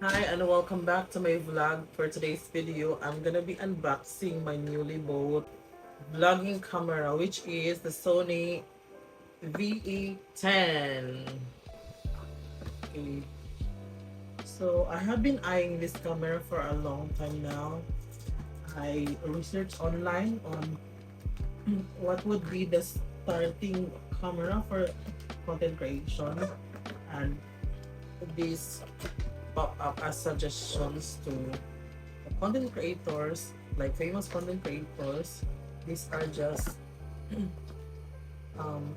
Hi and welcome back to my vlog. For today's video, I'm gonna be unboxing my newly bought vlogging camera, which is the Sony ZVE10. Okay. So I have been eyeing this camera for a long time now. I researched online on what would be the starting camera for content creation, and this pop up as suggestions to content creators, like famous content creators. These are just um,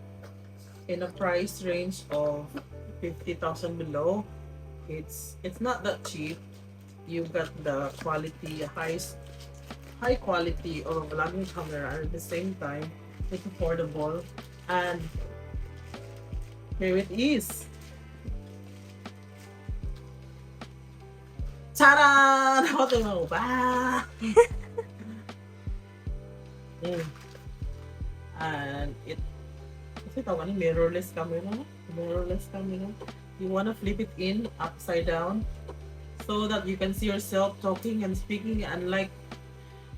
in a price range of 50,000 below. It's not that cheap. You got the quality, high quality of a vlogging camera, and at the same time it's affordable. And here it is. Ta-da! Hotel mo ba? Mm. And kasi tawag ni mirrorless camera. Mirrorless camera. You wanna flip it in upside down so that you can see yourself talking and speaking, and like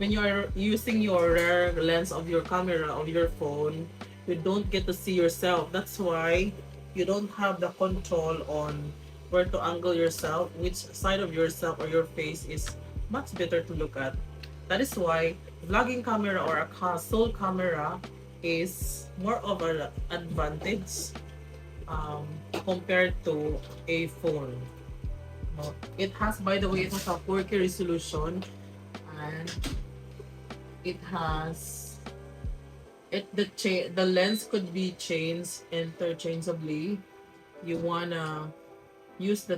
when you are using your rear lens of your camera of your phone, you don't get to see yourself. That's why you don't have the control on where to angle yourself, which side of yourself or your face is much better to look at. That is why vlogging camera or a sole camera is more of an advantage compared to a phone. It has, by the way, it has a 4K resolution, and it has the lens could be changed interchangeably. You wanna use the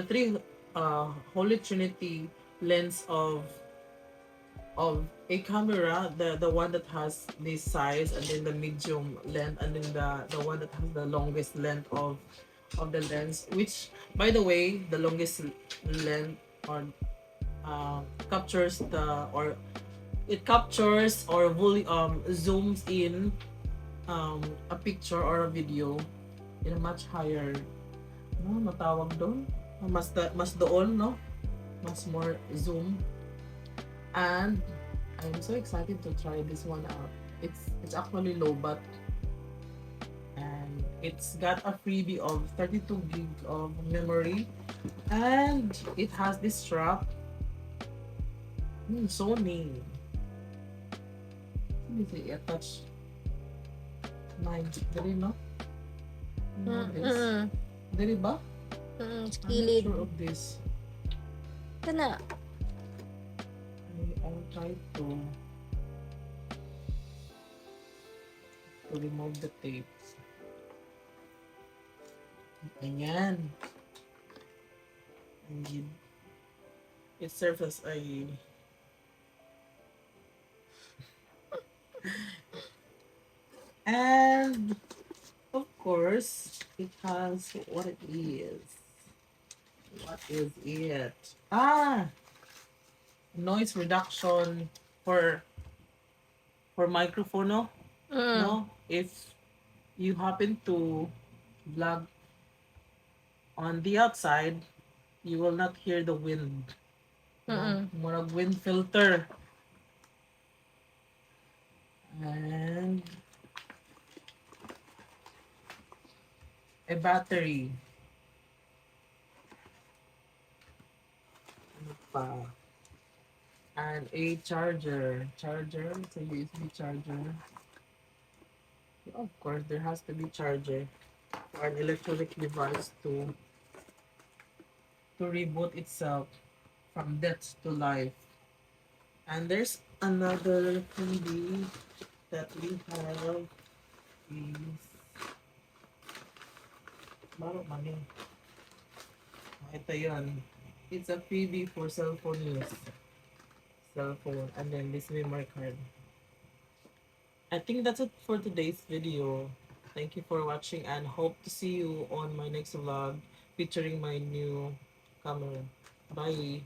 three Holy Trinity lens of a camera, the one that has this size, and then the medium length, and then the one that has the longest length of the lens, which by the way the longest length or captures the or it captures or zooms in a picture or a video in a much higher, no matawag doon, mas doon, no, mas more zoom. And I'm so excited to try this one out. It's actually low but, and it's got a freebie of 32 gig of memory, and it has this strap. Sony. Let me see, attach 9 dali, no? This. Dali ba? I'm not Skilid. sure of this. Kana. I'll try to remove the tape. Ayan. And it serves as a and of course it has what it is. What is it? Noise reduction for microphone, no? Mm. No? If you happen to vlog on the outside, you will not hear the wind. No? Mm. More wind filter. And a battery. Ano pa? And a charger. It's a USB charger. Of course, there has to be charger for an electronic device to reboot itself from death to life. And there's another freebie that we have is Baro money. Ito yun. It's a freebie for cell phone use. Cell phone. And then this memory card. I think that's it for today's video. Thank you for watching and hope to see you on my next vlog featuring my new camera. Bye!